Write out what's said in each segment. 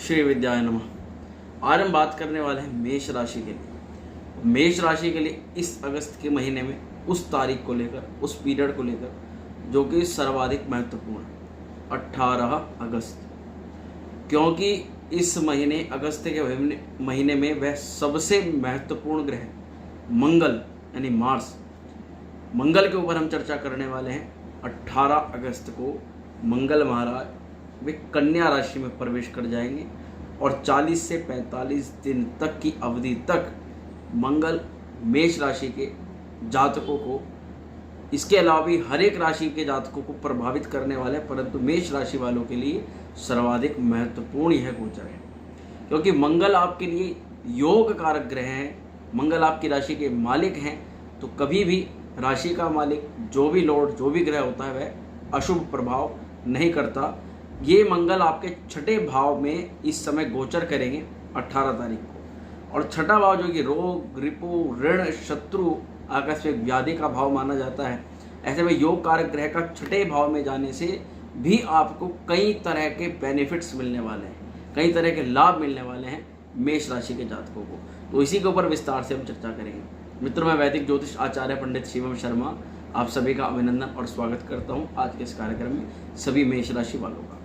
श्री विद्याय नमः। आज हम बात करने वाले हैं मेष राशि के लिए। मेष राशि के लिए इस अगस्त के महीने में उस तारीख को लेकर, उस पीरियड को लेकर जो कि सर्वाधिक महत्वपूर्ण है, 18 अगस्त। क्योंकि इस महीने अगस्त के महीने में वह सबसे महत्वपूर्ण ग्रह मंगल यानी मार्स, मंगल के ऊपर हम चर्चा करने वाले हैं। 18 अगस्त को मंगल महाराज वे कन्या राशि में प्रवेश कर जाएंगे और 40 से 45 दिन तक की अवधि तक मंगल मेष राशि के जातकों को, इसके अलावा भी हर एक राशि के जातकों को प्रभावित करने वाले हैं, परंतु मेष राशि वालों के लिए सर्वाधिक महत्वपूर्ण यह गोचर है। क्योंकि मंगल आपके लिए योग कारक ग्रह हैं, मंगल आपकी राशि के मालिक हैं, तो कभी भी राशि का मालिक जो भी लॉर्ड, जो भी ग्रह होता है वह अशुभ प्रभाव नहीं करता। ये मंगल आपके छठे भाव में इस समय गोचर करेंगे 18 तारीख को, और छठा भाव जो कि रोग, रिपु, ऋण, शत्रु, आकस्मिक व्याधि का भाव माना जाता है। ऐसे में योग कारक ग्रह का छठे भाव में जाने से भी आपको कई तरह के बेनिफिट्स मिलने वाले हैं, कई तरह के लाभ मिलने वाले हैं मेष राशि के जातकों को। तो इसी के ऊपर विस्तार से हम चर्चा करेंगे। मित्रों, मैं वैदिक ज्योतिष आचार्य पंडित शिवम शर्मा आप सभी का अभिनंदन और स्वागत करता हूं आज के इस कार्यक्रम में सभी मेष राशि वालों का।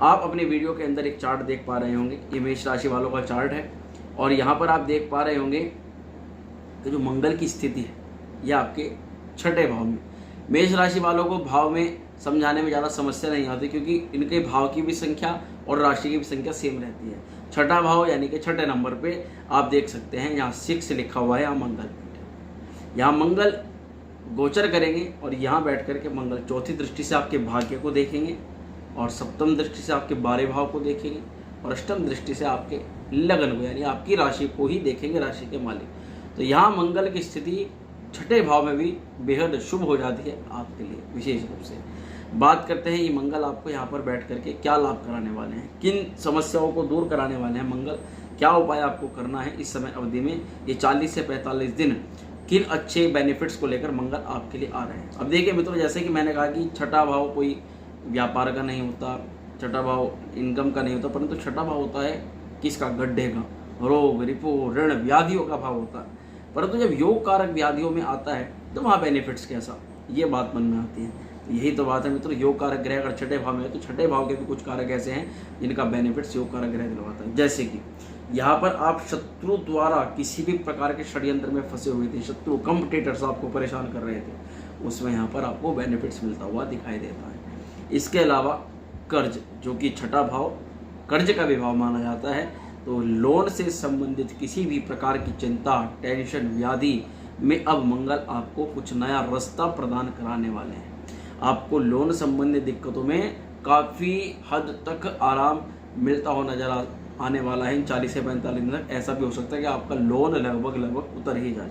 आप अपने वीडियो के अंदर एक चार्ट देख पा रहे होंगे, ये मेष राशि वालों का चार्ट है, और यहाँ पर आप देख पा रहे होंगे कि जो मंगल की स्थिति है यह आपके छठे भाव में। मेष राशि वालों को भाव में समझाने में ज़्यादा समस्या नहीं आती, क्योंकि इनके भाव की भी संख्या और राशि की भी संख्या सेम रहती है। छठा भाव यानी कि छठे नंबर पे आप देख सकते हैं यहाँ 6 लिखा हुआ है, यहाँ मंगल पीठ है। यहाँ मंगल गोचर करेंगे और यहाँ बैठ करके मंगल चौथी दृष्टि से आपके भाग्य को देखेंगे, और सप्तम दृष्टि से आपके 12 भाव को देखेंगे, और अष्टम दृष्टि से आपके लगन को यानी आपकी राशि को ही देखेंगे, राशि के मालिक। तो यहाँ मंगल की स्थिति छठे भाव में भी बेहद शुभ हो जाती है आपके लिए। विशेष रूप से बात करते हैं ये मंगल आपको यहाँ पर बैठ करके क्या लाभ कराने वाले हैं, किन समस्याओं को दूर कराने वाले हैं मंगल, क्या उपाय आपको करना है इस समय अवधि में, ये 40 से 45 दिन किन अच्छे बेनिफिट्स को लेकर मंगल आपके लिए आ रहे हैं। अब देखिए मित्रों, जैसे कि मैंने कहा कि छठा भाव कोई व्यापार का नहीं होता, छठा भाव इनकम का नहीं होता, परंतु छठा भाव होता है किसका, गड्ढे का, रोग, रिपु, ऋण, व्याधियों का भाव होता है। परंतु जब योग कारक व्याधियों में आता है तो वहाँ बेनिफिट्स कैसा, ये बात मन में आती है। तो यही तो बात है मित्रों, योग कारक ग्रह अगर छठे भाव में है तो छठे भाव के भी कुछ कारक ऐसे हैं जिनका बेनिफिट्स योग कारक ग्रह दिलवाता है। जैसे कि यहाँ पर आप शत्रु द्वारा किसी भी प्रकार के षड्यंत्र में फंसे हुए थे, शत्रु कॉम्पिटिटर्स आपको परेशान कर रहे थे, उसमें यहाँ पर आपको बेनिफिट्स मिलता हुआ दिखाई देता है। इसके अलावा कर्ज, जो कि छठा भाव कर्ज का भी भाव माना जाता है, तो लोन से संबंधित किसी भी प्रकार की चिंता, टेंशन, व्याधि में अब मंगल आपको कुछ नया रास्ता प्रदान कराने वाले हैं। आपको लोन संबंधित दिक्कतों में काफ़ी हद तक आराम मिलता हुआ नजर आने वाला है इन 40 से 45 दिन तक। ऐसा भी हो सकता है कि आपका लोन लगभग उतर ही जाए।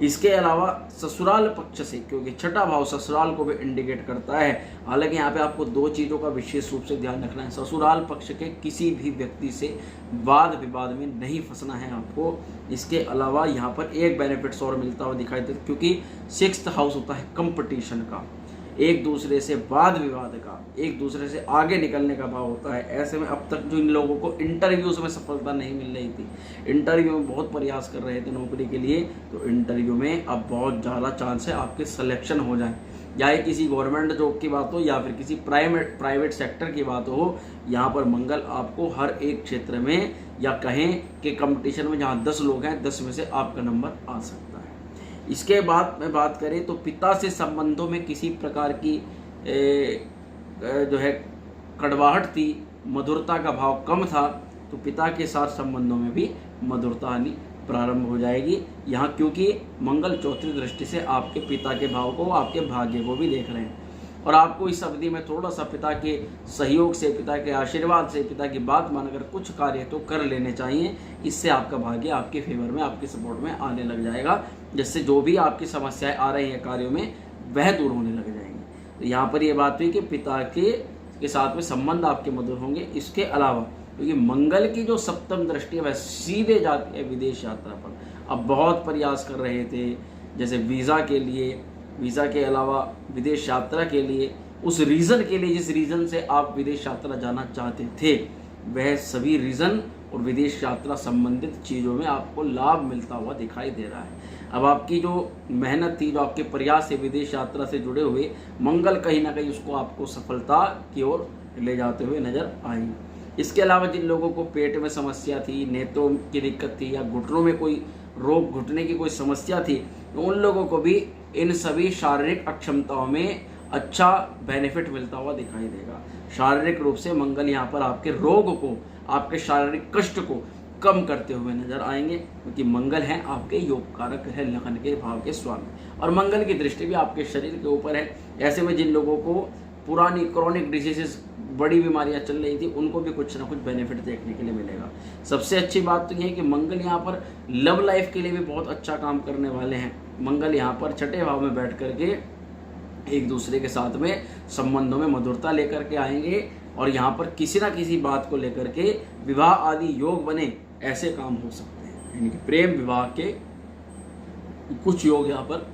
इसके अलावा ससुराल पक्ष से, क्योंकि छठा भाव ससुराल को भी इंडिकेट करता है, हालांकि यहाँ पे आपको 2 चीज़ों का विशेष रूप से ध्यान रखना है। ससुराल पक्ष के किसी भी व्यक्ति से वाद विवाद में नहीं फंसना है आपको। इसके अलावा यहाँ पर एक बेनिफिट्स और मिलता हुआ दिखाई देता है, क्योंकि 6th हाउस होता है कंपटीशन का, एक दूसरे से वाद विवाद का, एक दूसरे से आगे निकलने का भाव होता है। ऐसे में अब तक जो इन लोगों को इंटरव्यूज में सफलता नहीं मिल रही थी, इंटरव्यू में बहुत प्रयास कर रहे थे नौकरी के लिए, तो इंटरव्यू में अब बहुत ज़्यादा चांस है आपके सिलेक्शन हो जाए। या ये किसी गवर्नमेंट जॉब की बात हो या फिर किसी प्राइवेट सेक्टर की बात हो, यहाँ पर मंगल आपको हर एक क्षेत्र में, या कहें कि कंपटीशन में जहाँ 10 लोग हैं 10 में से आपका नंबर आ सकता है। इसके बाद में बात करें तो पिता से संबंधों में किसी प्रकार की जो है कड़वाहट थी, मधुरता का भाव कम था, तो पिता के साथ संबंधों में भी मधुरता आनी प्रारंभ हो जाएगी यहाँ, क्योंकि मंगल चौथी दृष्टि से आपके पिता के भाव को, आपके भाग्य को भी देख रहे हैं। और आपको इस अवधि में थोड़ा सा पिता के सहयोग से, पिता के आशीर्वाद से, पिता की बात मानकर कुछ कार्य तो कर लेने चाहिए। इससे आपका भाग्य आपके फेवर में, आपके सपोर्ट में आने लग जाएगा, जिससे जो भी आपकी समस्याएं आ रही हैं कार्यों में वह दूर होने लग जाएंगी। तो यहाँ पर ये बात हुई कि पिता के साथ में संबंध आपके मधुर होंगे। इसके अलावा क्योंकि मंगल की जो सप्तम दृष्टि है वह सीधे जाती है विदेश यात्रा पर। अब बहुत प्रयास कर रहे थे, जैसे वीज़ा के लिए, वीज़ा के अलावा विदेश यात्रा के लिए, उस रीज़न के लिए जिस रीज़न से आप विदेश यात्रा जाना चाहते थे, वह सभी रीजन और विदेश यात्रा संबंधित चीज़ों में आपको लाभ मिलता हुआ दिखाई दे रहा है। अब आपकी जो मेहनत थी, जो आपके प्रयास से विदेश यात्रा से जुड़े हुए, मंगल कहीं ना कहीं उसको आपको सफलता की ओर ले जाते हुए नजर आएंगे। इसके अलावा जिन लोगों को पेट में समस्या थी, नेत्रों की दिक्कत थी, या घुटनों में कोई रोग, घुटने की कोई समस्या थी, तो उन लोगों को भी इन सभी शारीरिक अक्षमताओं में अच्छा बेनिफिट मिलता हुआ दिखाई देगा। शारीरिक रूप से मंगल यहाँ पर आपके रोग को, आपके शारीरिक कष्ट को कम करते हुए नजर आएंगे, क्योंकि मंगल है आपके योग कारक है, लगन के भाव के स्वामी, और मंगल की दृष्टि भी आपके शरीर के ऊपर है। ऐसे में जिन लोगों को पुरानी क्रॉनिक डिजीजेस, बड़ी बीमारियां चल रही थी, उनको भी कुछ ना कुछ बेनिफिट देखने के लिए मिलेगा। सबसे अच्छी बात तो यह है कि मंगल यहाँ पर लव लाइफ के लिए भी बहुत अच्छा काम करने वाले हैं। मंगल यहाँ पर छठे भाव में बैठ करके एक दूसरे के साथ में संबंधों में मधुरता लेकर के आएंगे, और यहाँ पर किसी ना किसी बात को लेकर के विवाह आदि योग बने, ऐसे काम हो सकते हैं। यानी कि प्रेम विवाह के कुछ योग यहाँ पर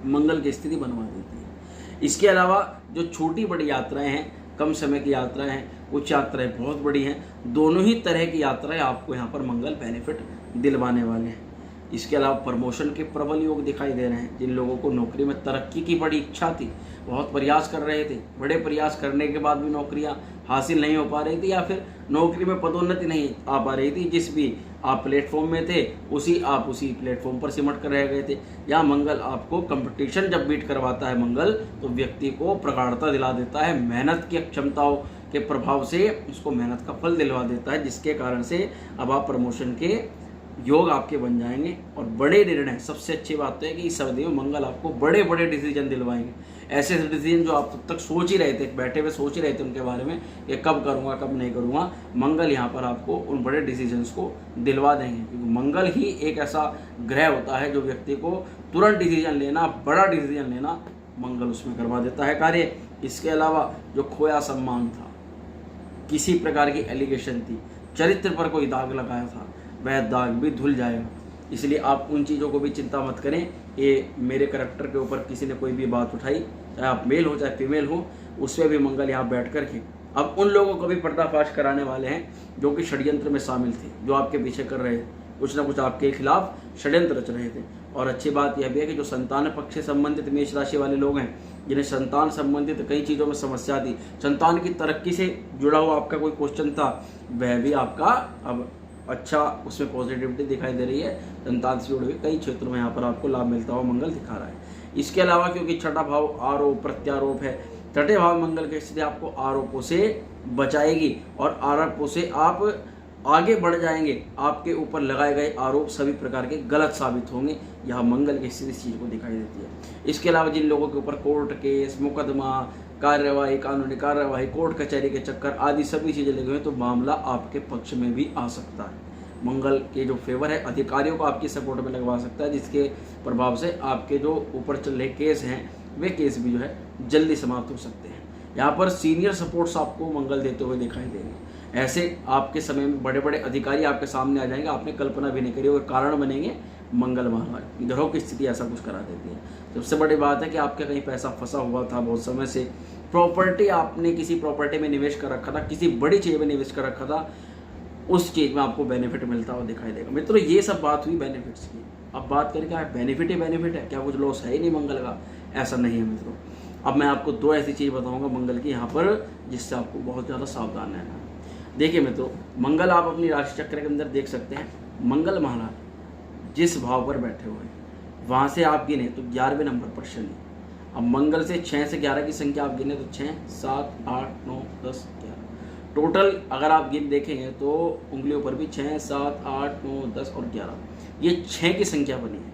मंगल की स्थिति बनवा देती है। इसके अलावा जो छोटी बड़ी यात्राएं हैं, कम समय की यात्राएं हैं, कुछ यात्राएं बहुत बड़ी हैं, दोनों ही तरह की यात्राएं आपको यहाँ पर मंगल बेनिफिट दिलवाने वाले हैं। इसके अलावा प्रमोशन के प्रबल योग दिखाई दे रहे हैं। जिन लोगों को नौकरी में तरक्की की बड़ी इच्छा थी, बहुत प्रयास कर रहे थे, बड़े प्रयास करने के बाद भी नौकरियां हासिल नहीं हो पा रही थी, या फिर नौकरी में पदोन्नति नहीं आ पा रही थी, जिस भी आप प्लेटफॉर्म में थे उसी प्लेटफॉर्म पर सिमट कर रह गए थे, या मंगल आपको कंपटीशन जब बीट करवाता है मंगल, तो व्यक्ति को प्रगाढ़ता दिला देता है, मेहनत की क्षमताओं के प्रभाव से उसको मेहनत का फल दिलवा देता है, जिसके कारण से अब आप प्रमोशन के योग आपके बन जाएंगे। और बड़े निर्णय, सबसे अच्छी बात तो है कि इस अवधि में मंगल आपको बड़े बड़े डिसीजन दिलवाएंगे। ऐसे डिसीजन जो आप तब तक सोच ही रहे थे, बैठे हुए सोच ही रहे थे उनके बारे में कि कब करूँगा कब नहीं करूँगा, मंगल यहाँ पर आपको उन बड़े डिसीजंस को दिलवा देंगे। क्योंकि मंगल ही एक ऐसा ग्रह होता है जो व्यक्ति को तुरंत डिसीजन लेना, बड़ा डिसीजन लेना, मंगल उसमें करवा देता है कार्य। इसके अलावा जो खोया सम्मान था, किसी प्रकार की एलिगेशन थी, चरित्र पर कोई दाग लगाया था, वह दाग भी धुल जाएगा। इसलिए आप उन चीज़ों को भी चिंता मत करें। ये मेरे करैक्टर के ऊपर किसी ने कोई भी बात उठाई, चाहे आप मेल हो चाहे फीमेल हो, उसमें भी मंगल यहाँ बैठ कर के अब उन लोगों को भी पर्दाफाश कराने वाले हैं जो कि षड्यंत्र में शामिल थे, जो आपके पीछे कर रहे थे, कुछ ना कुछ आपके खिलाफ षड्यंत्र रच रहे थे। और अच्छी बात यह भी है कि जो संतान पक्ष से संबंधित मेष राशि वाले लोग हैं, जिन्हें संतान संबंधित कई चीज़ों में समस्या थी, संतान की तरक्की से जुड़ा हुआ आपका कोई क्वेश्चन था, वह भी आपका अब अच्छा उसमें पॉजिटिविटी दिखाई दे रही है। संतान से जुड़े हुए कई क्षेत्रों में यहाँ पर आपको लाभ मिलता हुआ मंगल दिखा रहा है। इसके अलावा क्योंकि छठा भाव आरोप प्रत्यारोप है, छठे भाव मंगल की स्थिति आपको आरोपों से बचाएगी, और आरोपों से आप आगे बढ़ जाएंगे। आपके ऊपर लगाए गए आरोप सभी प्रकार के गलत साबित होंगे। यह मंगल की स्थिति इस चीज़ को दिखाई देती है। इसके अलावा जिन लोगों के ऊपर कोर्ट केस, मुकदमा, कार्यवाही, कानूनी कार्यवाही, कोर्ट कचहरी के चक्कर आदि सभी चीज़ें लगे हुए, तो मामला आपके पक्ष में भी आ सकता है। मंगल के जो फेवर है, अधिकारियों को आपकी सपोर्ट में लगवा सकता है, जिसके प्रभाव से आपके जो ऊपर चल रहे केस हैं, वे केस भी जो है जल्दी समाप्त हो सकते हैं। यहाँ पर सीनियर सपोर्ट्स आपको मंगल देते हुए दिखाई देंगे। ऐसे आपके समय में बड़े बड़े अधिकारी आपके सामने आ जाएंगे, आपने कल्पना भी नहीं करी, और कारण बनेंगे मंगल महाराज। ग्रहों की स्थिति ऐसा कुछ करा देती है। सबसे बड़ी बात है कि आपके कहीं पैसा फंसा हुआ था बहुत समय से, प्रॉपर्टी आपने किसी प्रॉपर्टी में निवेश कर रखा था, किसी बड़ी चीज़ में निवेश कर रखा था, उस चीज़ में आपको बेनिफिट मिलता हुआ दिखाई देगा। मित्रों, ये सब बात हुई बेनिफिट्स की। अब बात करें क्या बेनिफिट ही बेनिफिट है, क्या कुछ लॉस है ही नहीं मंगल का? ऐसा नहीं है मित्रों। अब मैं आपको दो ऐसी चीज़ बताऊंगा मंगल की यहाँ पर, जिससे आपको बहुत ज़्यादा सावधान रहना है। देखिए मित्रों, मंगल आप अपनी राशि चक्र के अंदर देख सकते हैं। मंगल महाराज जिस भाव पर बैठे हुए हैं, वहाँ से आप गिने तो 11वें नंबर पर शनि। अब मंगल से 6 से 11 की संख्या आप गिने तो 6, 7, 8, 9, 10, 11 टोटल अगर आप गिन देखेंगे तो उंगलियों पर भी 6, 7, 8, 9, 10 और 11, ये 6 की संख्या बनी है।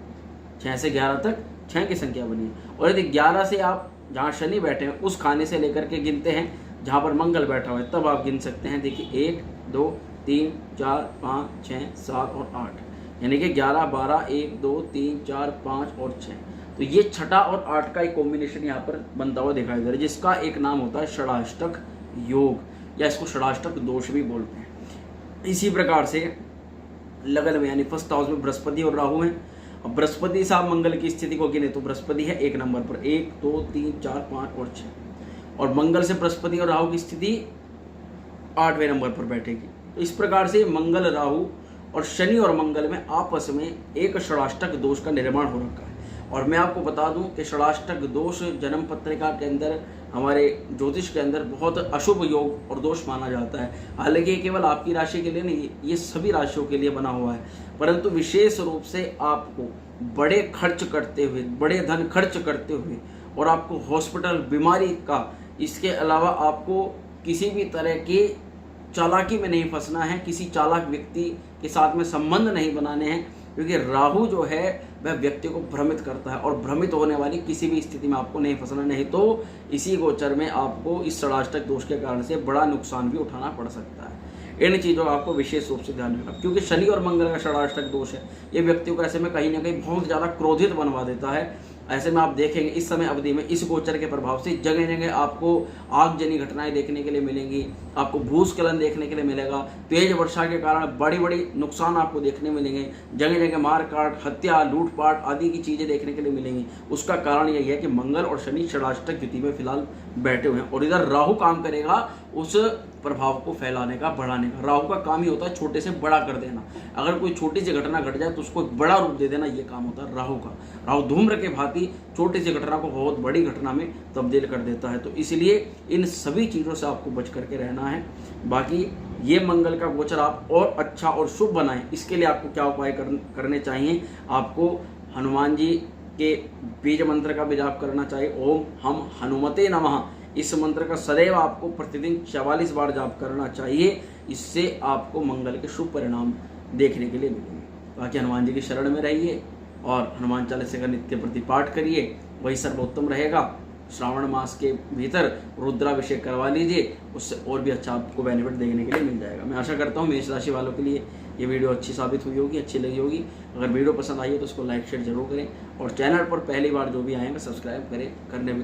6 से 11 तक 6 की संख्या बनी है। और यदि 11 से आप जहाँ शनि बैठे हैं उस खाने से लेकर के गिनते हैं जहाँ पर मंगल बैठा हुआ है, तब आप गिन सकते हैं। देखिए 1, 2, 3, 4, 5, 6, 7 और 8, यानी कि 11, 12, 1, 2, 3, 4, 5 और 6। तो ये छठा और 8 का एक कॉम्बिनेशन यहाँ पर बनता हुआ दिखाई दे रहा है, जिसका एक नाम होता है षडाष्टक योग, या इसको षडाष्टक दोष भी बोलते हैं। इसी प्रकार से लगन में यानी फर्स्ट हाउस में बृहस्पति और राहु हैं। अब बृहस्पति साहब मंगल की स्थिति को गिने तो बृहस्पति है 1 नंबर पर, 1, 2, 3, 4, 5 और 6। और मंगल से बृहस्पति और राहु की स्थिति 8वें नंबर पर बैठेगी। तो इस प्रकार से मंगल राहु और शनि और मंगल में आपस में एक षडाष्टक दोष का निर्माण हो रखा है। और मैं आपको बता दूं कि षडाष्टक दोष जन्म पत्रिका के अंदर, हमारे ज्योतिष के अंदर बहुत अशुभ योग और दोष माना जाता है। हालांकि ये केवल आपकी राशि के लिए नहीं, ये सभी राशियों के लिए बना हुआ है, परंतु विशेष रूप से आपको बड़े खर्च करते हुए, बड़े धन खर्च करते हुए, और आपको हॉस्पिटल, बीमारी का, इसके अलावा आपको किसी भी तरह की चालाकी में नहीं फंसना है, किसी चालाक व्यक्ति के साथ में संबंध नहीं बनाने हैं, क्योंकि राहु जो है वह व्यक्ति को भ्रमित करता है, और भ्रमित होने वाली किसी भी स्थिति में आपको नहीं फंसना, नहीं तो इसी गोचर में आपको इस षडाष्टक दोष के कारण से बड़ा नुकसान भी उठाना पड़ सकता है। इन चीज़ों का आपको विशेष रूप से ध्यान रखना, क्योंकि शनि और मंगल का षडाष्टक दोष है, ये व्यक्तियों को ऐसे में कहीं ना कहीं बहुत ज़्यादा क्रोधित बनवा देता है। ऐसे में आप देखेंगे इस समय अवधि में इस गोचर के प्रभाव से जगह जगह आपको आगजनी घटनाएं देखने के लिए मिलेंगी, आपको भूस्खलन देखने के लिए मिलेगा, तेज वर्षा के कारण बड़ी बड़ी नुकसान आपको देखने मिलेंगे, जगह जगह मारकाट, हत्या, लूटपाट आदि की चीज़ें देखने के लिए मिलेंगी। उसका कारण यही है कि मंगल और शनि षडाष्टक युति में फिलहाल बैठे हुए हैं, और इधर राहु काम करेगा उस प्रभाव को फैलाने का, बढ़ाने का। राहु का काम ही होता है छोटे से बड़ा कर देना। अगर कोई छोटी सी घटना घट जाए तो उसको एक बड़ा रूप दे देना, ये काम होता है राहु का। राहु धूम्र के भांति छोटी सी घटना को बहुत बड़ी घटना में तब्दील कर देता है। तो इसलिए इन सभी चीज़ों से आपको बच करके रहना है। बाकी ये मंगल का गोचर आप और अच्छा और शुभ बनाएं, इसके लिए आपको क्या उपाय करने चाहिए? आपको हनुमान जी के बीज मंत्र का भी जाप करना चाहिए। ओम हम हनुमते नमः, इस मंत्र का सदैव आपको प्रतिदिन 44 बार जाप करना चाहिए। इससे आपको मंगल के शुभ परिणाम देखने के लिए मिलेंगे। बाकी हनुमान जी की शरण में रहिए और हनुमान चालीसा का नित्य प्रति पाठ करिए, वही सर्वोत्तम रहेगा। श्रावण मास के भीतर रुद्राभिषेक करवा लीजिए, उससे और भी अच्छा आपको बेनिफिट देखने के लिए मिल जाएगा। मैं आशा करता हूँ मेष राशि वालों के लिए ये वीडियो अच्छी साबित हुई होगी, अच्छी लगी होगी। अगर वीडियो पसंद आई है तो उसको लाइक शेयर जरूर करें, और चैनल पर पहली बार जो भी आएंगे सब्सक्राइब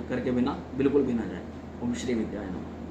करके बिना बिल्कुल भी ना जाए। ओम श्री विद्याय नमः।